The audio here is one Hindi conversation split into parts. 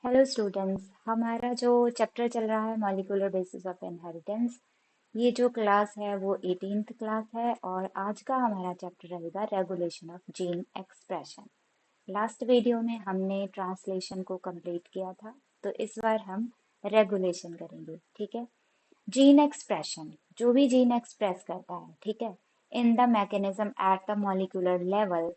हेलो स्टूडेंट्स, हमारा जो चैप्टर चल रहा है मॉलिक्यूलर बेसिस ऑफ इनहेरिटेंस। ये जो क्लास है वो 18th क्लास है और आज का हमारा चैप्टर रहेगा regulation of gene expression. Last video में हमने ट्रांसलेशन को कंप्लीट किया था, तो इस बार हम रेगुलेशन करेंगे। ठीक है। जीन एक्सप्रेशन, जो भी जीन एक्सप्रेस करता है, ठीक है, in the mechanism at the molecular level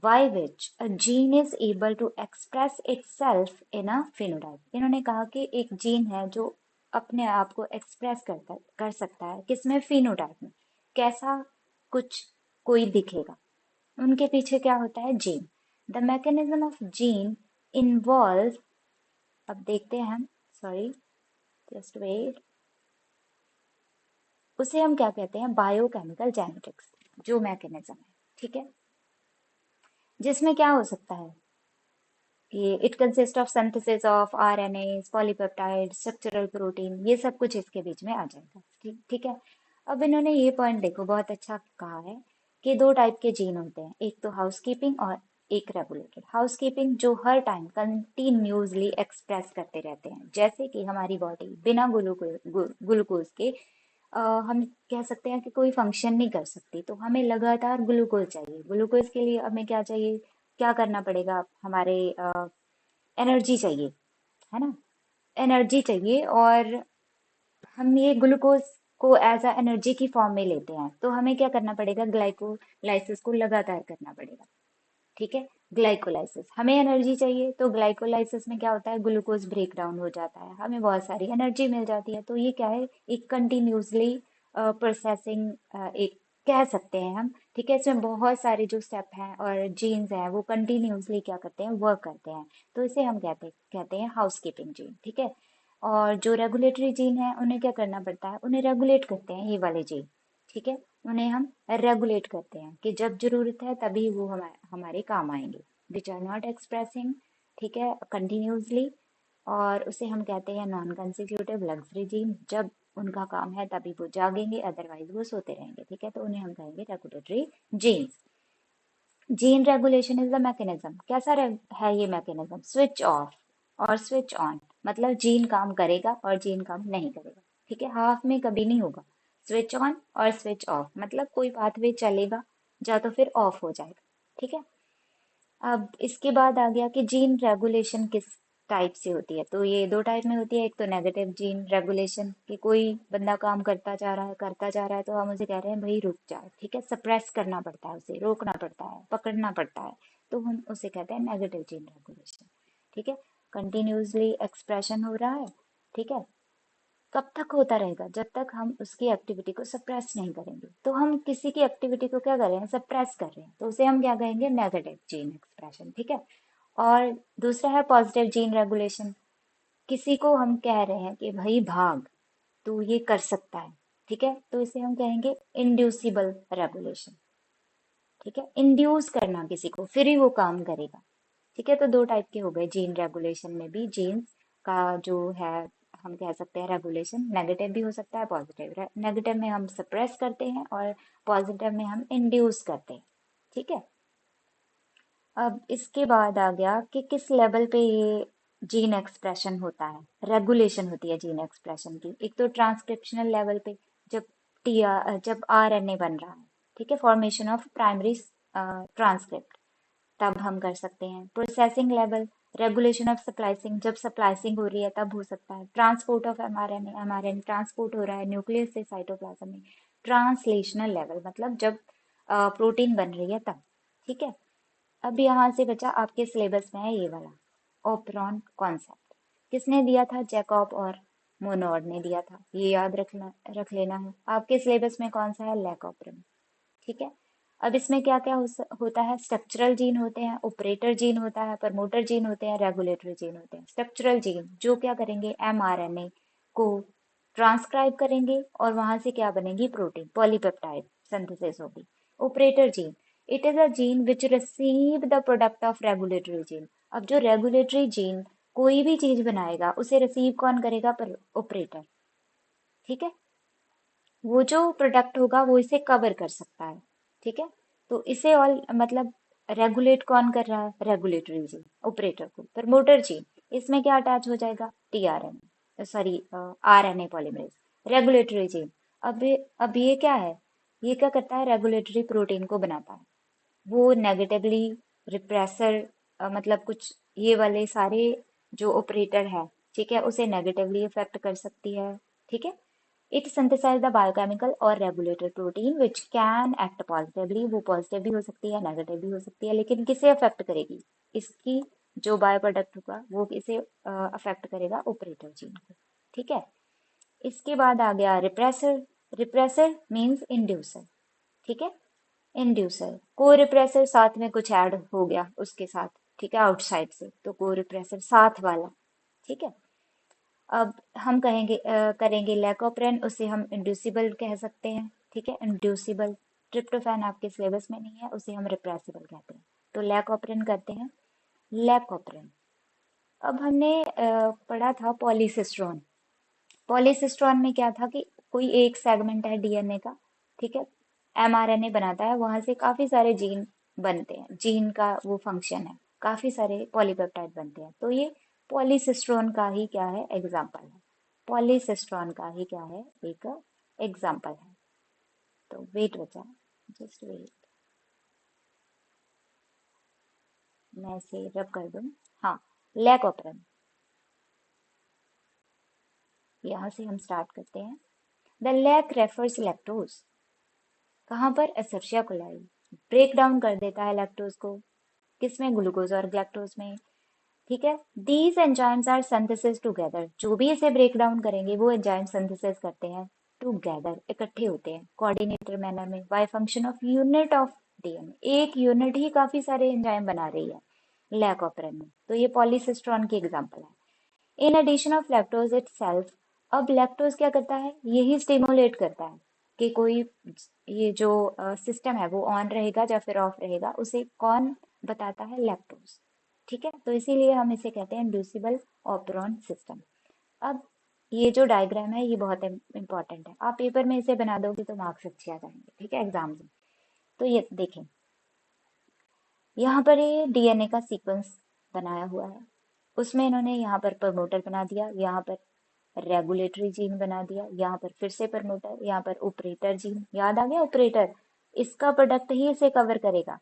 by which a gene is able to express itself in a phenotype। इन्होंने कहा कि एक जीन है जो अपने आप को एक्सप्रेस कर सकता है, किसमें? फिनोटाइप में। कैसा? कुछ कोई दिखेगा। उनके पीछे क्या होता है? Gene. The mechanism of gene involve, अब देखते हैं हम, सॉरी, जस्ट वेट, उसे हम क्या कहते हैं? बायोकेमिकल जेनेटिक्स, जो मैकेनिज्म है। ठीक है। जिसमें क्या हो सकता है कि it consist of synthesis of RNA, polypeptide, structural protein, ये सब कुछ इसके बीच में आ जाएगा। ठीक ठीक है। अब इन्होंने ये पॉइंट देखो, बहुत अच्छा कहा है कि दो टाइप के जीन होते हैं, एक तो हाउसकीपिंग और एक रेगुलेटेड। हाउसकीपिंग जो हर टाइम कंटिन्यूसली एक्सप्रेस करते रहते हैं, जैसे कि हमारी बॉडी बिना ग्लूकोज के हम कह सकते हैं कि कोई फंक्शन नहीं कर सकती, तो हमें लगातार ग्लूकोज चाहिए। ग्लूकोज के लिए हमें क्या चाहिए? क्या करना पड़ेगा? हमारे एनर्जी चाहिए, है ना? एनर्जी चाहिए, और हम ये ग्लूकोज को एज अ एनर्जी की फॉर्म में लेते हैं, तो हमें क्या करना पड़ेगा? ग्लाइकोलाइसिस को लगातार करना पड़ेगा। ठीक है। ग्लाइकोलाइसिस, हमें एनर्जी चाहिए, तो ग्लाइकोलाइसिस में क्या होता है? ग्लूकोज ब्रेक डाउन हो जाता है, हमें बहुत सारी एनर्जी मिल जाती है। तो ये क्या है? एक कंटिन्यूसली प्रोसेसिंग, एक कह सकते हैं हम। ठीक है। इसमें बहुत सारे जो स्टेप हैं और जीन्स हैं वो कंटिन्यूसली क्या करते हैं? वर्क करते हैं। तो इसे हम कहते हैं हाउसकीपिंग जीन। ठीक है। और जो रेगुलेटरी जीन है उन्हें क्या करना पड़ता है? उन्हें रेगुलेट करते हैं ये वाले जीन। ठीक है। उन्हें हम रेगुलेट करते हैं कि जब जरूरत है तभी वो हमारे काम आएंगे। विच आर नॉट एक्सप्रेसिंग, ठीक है, कंटिन्यूसली। और उसे हम कहते हैं नॉन कंसिक्यूटिव लग्जरी जीन। जब उनका काम है तभी वो जागेंगे, अदरवाइज वो सोते रहेंगे। ठीक है। तो उन्हें हम कहेंगे regulatory genes. Gene regulation is the mechanism. कैसा है ये मैकेनिज्म? स्विच ऑफ और स्विच ऑन, मतलब जीन काम करेगा और जीन काम नहीं करेगा। ठीक है। हाफ में कभी नहीं होगा। स्विच ऑन और स्विच ऑफ, मतलब कोई पाथवे चलेगा या तो फिर ऑफ हो जाएगा। ठीक है। अब इसके बाद आ गया कि जीन रेगुलेशन किस टाइप से होती है। तो ये दो टाइप में होती है। एक तो नेगेटिव जीन रेगुलेशन, कि कोई बंदा काम करता जा रहा है, तो हम उसे कह रहे हैं भाई रुक जा। ठीक है। सप्रेस करना पड़ता है, उसे रोकना पड़ता है, पकड़ना पड़ता है, तो हम उसे कहते हैं नेगेटिव जीन रेगुलेशन। ठीक है। कंटिन्यूसली एक्सप्रेशन हो रहा है। ठीक है। कब तक होता रहेगा? जब तक हम उसकी एक्टिविटी को सप्रेस नहीं करेंगे। तो हम किसी की एक्टिविटी को क्या कर रहे हैं? सप्रेस कर रहे हैं, तो उसे हम क्या कहेंगे? Negative gene expression. ठीक है। और दूसरा है पॉजिटिव जीन रेगुलेशन। किसी को हम कह रहे हैं कि भाई भाग, तू ये कर सकता है। ठीक है। तो इसे हम कहेंगे इंड्यूसिबल रेगुलेशन। ठीक है। इंड्यूस करना किसी को, फिर ही वो काम करेगा। ठीक है। तो दो टाइप के हो गए जीन रेगुलेशन में भी। जीन्स का जो है, हम कह सकते हैं रेगुलेशन नेगेटिव भी हो सकता है, पॉजिटिव। नेगेटिव में हम सप्रेस करते हैं और पॉजिटिव में हम इंड्यूस करते हैं। ठीक है। अब इसके बाद आ गया कि किस लेवल पे ये जीन एक्सप्रेशन होता है, रेगुलेशन होती है जीन एक्सप्रेशन की। एक तो ट्रांसक्रिप्शनल लेवल पे, जब जब आरएनए बन रहा है, ठीक है, फॉर्मेशन ऑफ प्राइमरी ट्रांसक्रिप्ट, तब हम कर सकते हैं। Processing level, regulation of splicing, जब स्प्लाइसिंग हो रही है तब हो सकता है। Transport of mRNA, mRNA transport हो रहा है न्यूक्लियस से साइटोप्लाज्म में। ट्रांसलेशनल लेवल, मतलब जब प्रोटीन बन रही है तब। ठीक है। अब यहाँ से बचा, आपके सिलेबस में है ये वाला ओपेरॉन कॉन्सेप्ट। किसने दिया था? जैकब और मोनोड ने दिया था। ये याद रख लेना है। आपके सिलेबस में कौन सा है? लैकोप्रिन। ठीक है। अब इसमें क्या क्या होता है? स्ट्रक्चरल जीन होते हैं, ऑपरेटर जीन होता है, प्रमोटर जीन होते हैं, रेगुलेटरी जीन होते हैं। स्ट्रक्चरल जीन जो क्या करेंगे? एमआरएनए को ट्रांसक्राइब करेंगे और वहां से क्या बनेगी? प्रोटीन, पॉलीपेप्टाइड सिंथेसिस होगी। Operator gene, it is a gene which receive the product of regulatory gene. अब जो रेगुलेटरी जीन कोई भी चीज बनाएगा उसे रिसीव कौन करेगा? पर ऑपरेटर। ठीक है। वो जो प्रोडक्ट होगा वो इसे कवर कर सकता है। ठीक है। तो इसे ऑल मतलब रेगुलेट कौन कर रहा है? रेगुलेटरी जीन, ऑपरेटर को। प्रमोटर जीन, इसमें क्या अटैच हो जाएगा, tRNA, sorry RNA polymerase, regulatory gene. अब ये क्या है, ये क्या करता है, रेगुलेटरी प्रोटीन को बनाता है। वो नेगेटिवली रिप्रेसर, मतलब कुछ ये वाले सारे जो ऑपरेटर है, ठीक है, उसे नेगेटिवली इफेक्ट कर सकती है। ठीक है, इट सिंथेसाइज द बायोकेमिकल और regulator protein which can act positively, वो पॉजिटिव भी हो सकती है, नेगेटिव भी हो सकती है, लेकिन किसे अफेक्ट करेगी, इसकी जो बायो प्रोडक्ट होगा वो किसे अफेक्ट करेगा, ऑपरेटर जीन को। ठीक है, इसके बाद आ गया रिप्रेसर। Repressor means inducer. ठीक है, इंड्यूसर, को रिप्रेसर साथ में कुछ ऐड हो गया उसके साथ, ठीक है, आउटसाइड से, तो को रिप्रेसर साथ वाला। ठीक है, अब हम करेंगे लैकोप्रेन, उसे हम इंड्यूसिबल कह सकते हैं। ठीक है, इंड्यूसिबल। ट्रिप्टोफैन आपके सिलेबस में नहीं है, उसे हम रिप्रेसिबल कहते हैं। तो लैकोप्रेन करते हैं, लैकोप्रेन। अब हमने पढ़ा था पॉलीसिस्ट्रॉन। पॉलीसिस्ट्रॉन में क्या था कि कोई एक सेगमेंट है डीएनए का, ठीक है, एमआरएनए बनाता है, वहां से काफी सारे जीन बनते हैं, जीन का वो फंक्शन है, काफी सारे पॉलीपेप्टाइड बनते हैं। तो ये पॉलीसिस्ट्रॉन का ही क्या है, एग्जाम्पल है। पॉलीसिस्ट्रॉन का ही क्या है, एक एग्जाम्पल है। तो वेट बचा, जस्ट वेट, मैं इसे रब कर दूं। हाँ, लैकोप्रिन, यहाँ से हम स्टार्ट करते हैं। द लैक रेफर्स लैक्टोज, कहाँ पर, एसर्शिया कोलाई, ब्रेक डाउन कर देता है लैक्टोज को, किसमें, ग्लूकोज और ग्लैक्टोज में। ठीक है, these enzymes are synthesis together, जो भी इसे ब्रेक डाउन करेंगे वो एंजाइम सिंथेसिस करते हैं टुगेदर, इकट्ठे होते हैं कोऑर्डिनेटर मैनर में, by function of unit of DNA. एक यूनिट ही काफी सारे एंजाइम बना रही है लैकोप्रिन में। तो ये पॉलीसिस्ट्रॉन की एग्जांपल है। In addition of lactose itself, अब लैक्टोज क्या करता है, यही स्टिमुलेट करता है कि कोई, ये जो सिस्टम है वो ऑन रहेगा या फिर ऑफ रहेगा, उसे कौन बताता है, लैक्टोज। ठीक है, तो इसीलिए हम इसे कहते हैं इंड्यूसिबल ऑपरॉन सिस्टम। अब ये जो डायग्राम है ये बहुत इंपॉर्टेंट है, आप पेपर में इसे बना दोगे तो मार्क्स अच्छे आ जाएंगे, ठीक है, एग्जाम में। तो ये देखें, यहाँ पर ये डीएनए का सीक्वेंस बनाया हुआ है, उसमें इन्होंने यहाँ पर प्रमोटर बना दिया, यहाँ पर रेगुलेटरी जीन बना दिया, यहाँ पर फिर से प्रमोटर, यहाँ पर ऑपरेटर जीन, याद आ गया ऑपरेटर, इसका प्रोडक्ट ही इसे कवर करेगा,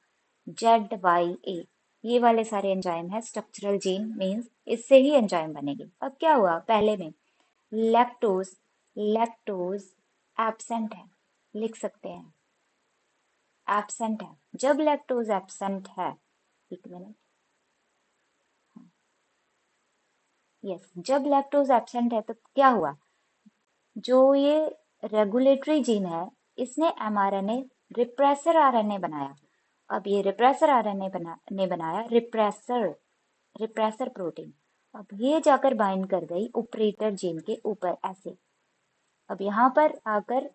ZYA। ये वाले सारे एंजाइम है, स्ट्रक्चरल जीन मींस इससे ही एंजाइम बनेगी। अब क्या हुआ, पहले में लैक्टोज, लैक्टोज एब्सेंट है, लिख सकते हैं एब्सेंट है। जब लैक्टोज एब्सेंट है, एक मिनट, यस, जब लैक्टोज एब्सेंट है तो क्या हुआ, जो ये रेगुलेटरी जीन है, इसने एमआरएनए, रिप्रेसर आरएनए बनाया। अब ये रिप्रेसर आरएनए ने बनाया रिप्रेसर, रिप्रेसर प्रोटीन। अब ये जाकर बाइंड कर गई ऑपरेटर जीन के ऊपर ऐसे। अब यहाँ पर आकर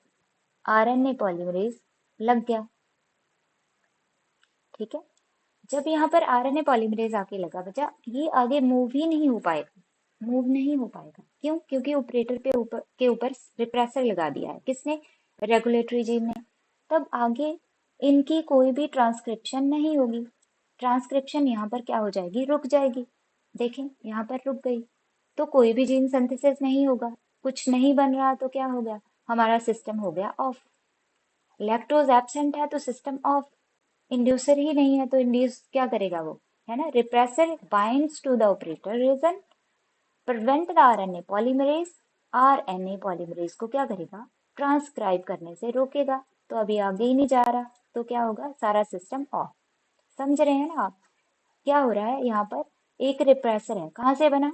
आरएनए पॉलीमरेज लग गया। ठीक है, जब यहाँ पर आरएनए पॉलीमरेज आके लगा बचा, ये आगे मूव ही नहीं हो पाएगा, मूव नहीं हो पाएगा। क्यों, क्योंकि ऑपरेटर पे ऊपर रिप्रेसर लगा दिया है, किसने, रेगुलेटरी जीन ने। तब आगे इनकी कोई भी ट्रांसक्रिप्शन नहीं होगी, ट्रांसक्रिप्शन यहाँ पर क्या हो जाएगी, रुक जाएगी। देखें, यहाँ पर रुक गई, तो कोई भी जीन सिंथेसिस नहीं होगा, कुछ नहीं बन रहा, तो क्या हो गया, हमारा सिस्टम हो गया ऑफ। लैक्टोज एब्सेंट है तो सिस्टम ऑफ, इंड्यूसर ही नहीं है तो इंड्यूस क्या करेगा वो, है ना, repressor binds to the operator region, prevent the RNA polymerase, RNA polymerase को क्या करेगा, ट्रांसक्राइब करने से रोकेगा। तो अभी आगे ही नहीं जा रहा, तो क्या होगा, सारा सिस्टम ऑफ। समझ रहे हैं ना आप, क्या हो रहा है यहाँ पर, एक रिप्रेसर है, कहाँ से बना,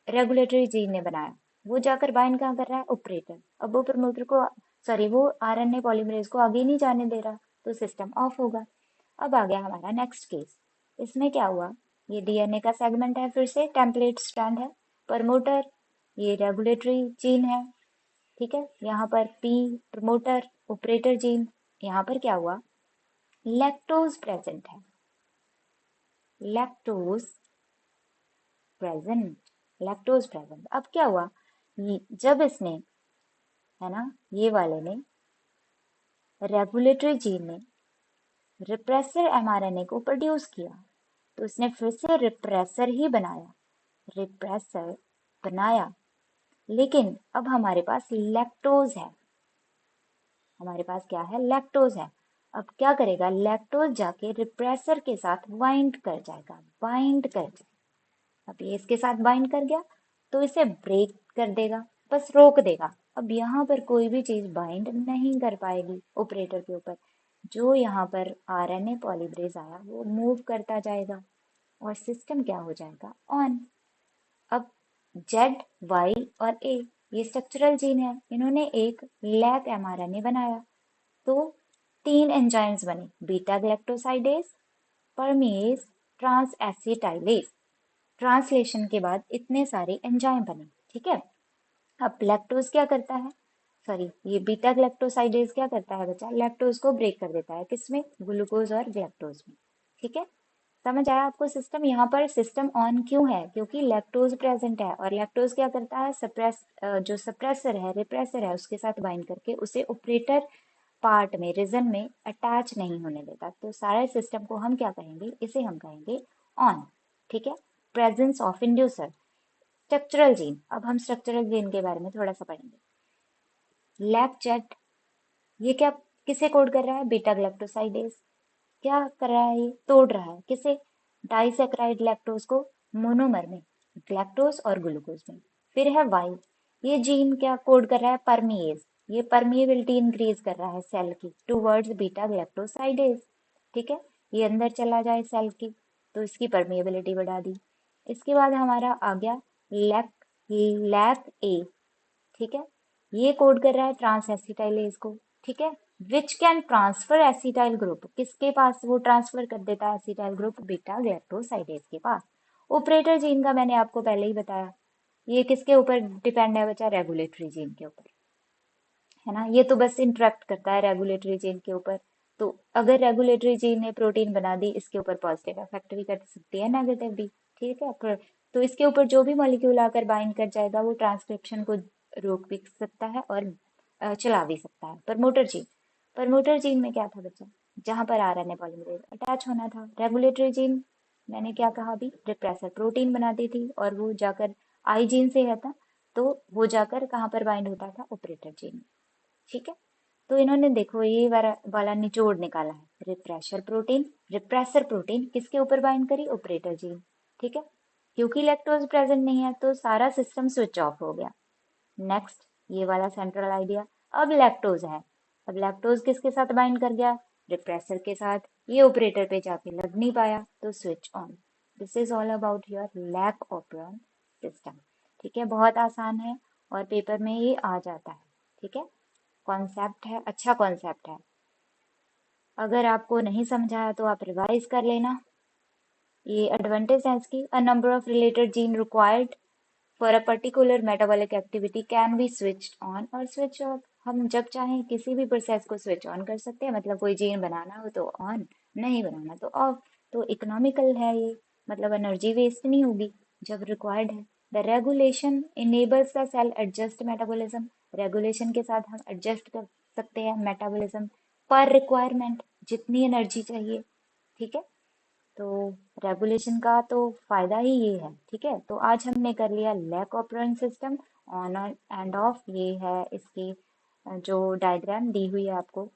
रेगुलेटरी जीन ने बनाया, वो जाकर बाइंड कहाँ कर रहा है, ऑपरेटर। अब वो प्रमोटर को, सॉरी, वो आरएनए पॉलीमरेज को आगे नहीं जाने दे रहा, तो सिस्टम ऑफ होगा। अब आ गया हमारा नेक्स्ट केस। इसमें क्या हुआ, ये डीएनए का सेगमेंट है, फिर से टेम्पलेट स्ट्रैंड है, प्रमोटर, ये रेगुलेटरी जीन है। ठीक है, यहाँ पर पी, प्रमोटर, ऑपरेटर जीन, यहाँ पर क्या हुआ, लैक्टोज प्रेजेंट है, लैक्टोज प्रेजेंट, लैक्टोज प्रेजेंट। अब क्या हुआ, जब इसने, है ना, ये वाले ने, रेगुलेटरी जीन ने रिप्रेसर एमआरएनए को प्रोड्यूस किया, तो इसने फिर से रिप्रेसर ही बनाया, रिप्रेसर बनाया, लेकिन अब हमारे पास लैक्टोज है। हमारे पास क्या है? लैक्टोज है। अब क्या करेगा? लैक्टोज जाके रिप्रेसर के साथ बाइंड कर जाएगा, बाइंड कर जाएगा। अब ये इसके साथ बाइंड कर गया तो इसे ब्रेक कर देगा, बस रोक देगा। अब यहाँ पर कोई भी चीज बाइंड नहीं कर पाएगी ऑपरेटर के ऊपर। जो यहाँ पर आरएनए पॉलीमरेज आया वो मूव करता जाएगा और सिस्टम क्या हो जाएगा? ऑन। अब जेड, वाई और ए ये स्ट्रक्चरल जीन है, इन्होंने एक लैक एमआरएनए बनाया। तो 3 एंजाइम्स बने, beta galactosidase, permease, transacetylase. Translation के बाद इतने सारे एंजाइम बने, ठीक है। अब लैक्टोज क्या करता है? सॉरी, ये बीटा ग्लैक्टोसाइडेज क्या करता है बच्चा? लैक्टोज को ब्रेक कर देता है, किसमें? ग्लूकोज और ग्लैक्टोज में, ठीक है। समझ आया आपको सिस्टम? यहाँ पर सिस्टम ऑन क्यों है? क्योंकि लैक्टोज प्रेजेंट है, और लैक्टोज क्या करता है? जो सप्रेसर है, रिप्रेसर है, उसके साथ बाइंड करके उसे ऑपरेटर पार्ट में, रीजन में अटैच नहीं होने देता। तो सारे सिस्टम को हम क्या कहेंगे? इसे हम कहेंगे ऑन, ठीक है। Presence of inducer. Structural gene, अब हम स्ट्रक्चरल जीन के बारे में थोड़ा सा पढ़ेंगे। लैक्चेट, ये क्या, किसे कोड कर रहा है? Beta galactosidase. क्या कर रहा है? ये तोड़ रहा है, किसे? डाइसैकेराइड लैक्टोज को मोनोमर में, ग्लैक्टोज और ग्लूकोज में। फिर है वाई, ये जीन क्या कोड कर रहा है? परमीएज। ये परमिएबिलिटी इंक्रीज कर रहा है सेल की टूवर्ड्स बीटा ग्लैक्टोसाइडेज, ठीक है। ये अंदर चला जाए सेल की तो इसकी परमिएबिलिटी बढ़ा दी। इसके बाद हमारा आ गया लैक, लैक ए, ठीक है। ये कोड कर रहा है ट्रांस एसिटाइलेज को, ठीक है। Which can transfer acetyl group, किसके पास वो ट्रांसफर कर देता है एसिटाइल ग्रुप? बीटा ग्लैक्टोसाइडेज के पास। ऑपरेटर जीन का मैंने आपको पहले ही बताया, ये किसके ऊपर डिपेंड है बच्चा? रेगुलेटरी जीन के ऊपर, है ना। ये तो बस इंटरेक्ट करता है रेगुलेटरी जीन के ऊपर। तो अगर रेगुलेटरी जीन ने प्रोटीन बना दी, इसके ऊपर पॉजिटिव इफेक्ट भी कर सकती है, नेगेटिव भी, ठीक है। तो इसके ऊपर जो भी मॉलिक्यूल आकर बाइंड कर जाएगा वो ट्रांसक्रिप्शन को रोक भी सकता है और चला भी सकता है। प्रमोटर जीन, प्रमोटर जीन में क्या था बच्चा? जहां पर आरएनए पॉलीमरेज अटैच होना था। रेगुलेटरी जीन मैंने क्या कहा अभी? रिप्रेसर प्रोटीन बनाती थी, और वो जाकर आई जीन से है था, तो वो जाकर कहाँ पर बाइंड होता था? ऑपरेटर जीन में, ठीक है। तो इन्होंने देखो ये वाला निचोड़ निकाला है। रिप्रेसर प्रोटीन किसके ऊपर बाइंड करी? ऑपरेटर जीन, ठीक है। क्योंकि लैक्टोज प्रेजेंट नहीं है तो सारा सिस्टम स्विच ऑफ हो गया। नेक्स्ट, ये वाला सेंट्रल आइडिया। अब लैक्टोज है, अब लैक्टोज किसके साथ बाइंड कर गया? रिप्रेसर के साथ। ये ऑपरेटर पे जाके लग नहीं पाया तो switch on. This is all about your lack operand system, ठीक है। बहुत आसान है और पेपर में ये आ जाता है, ठीक है। कॉन्सेप्ट है, अच्छा कॉन्सेप्ट है। अगर आपको नहीं समझा है तो आप रिवाइज कर लेना। ये एडवांटेज है इसकी। A number of related gene required for a particular metabolic activity can be switch on और स्विच ऑफ। हम जब चाहें किसी भी प्रोसेस को स्विच ऑन कर सकते हैं, मतलब कोई जीन बनाना हो तो ऑन, नहीं बनाना तो ऑफ। तो इकोनॉमिकल है ये, मतलब एनर्जी वेस्ट नहीं होगी जब रिक्वायर्ड है। The regulation enables the cell adjust metabolism, regulation के साथ हम एडजस्ट कर सकते हैं मेटाबॉलिज्म पर रिक्वायरमेंट, जितनी एनर्जी चाहिए, ठीक है। तो रेगुलेशन का तो फायदा ही ये है, ठीक है। तो आज हमने कर लिया lac operon system, on and off. ये है इसकी जो डायग्राम दी हुई है आपको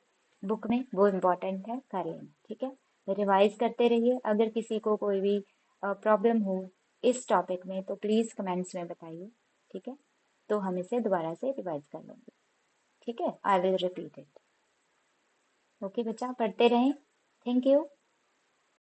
बुक में, वो इम्पोर्टेंट है, कर लेना, ठीक है। रिवाइज करते रहिए। अगर किसी को कोई भी प्रॉब्लम हो इस टॉपिक में तो प्लीज़ कमेंट्स में बताइए, ठीक है। तो हम इसे दोबारा से रिवाइज कर लेंगे, ठीक है। I will repeat it. Okay बच्चा, पढ़ते रहें। Thank you.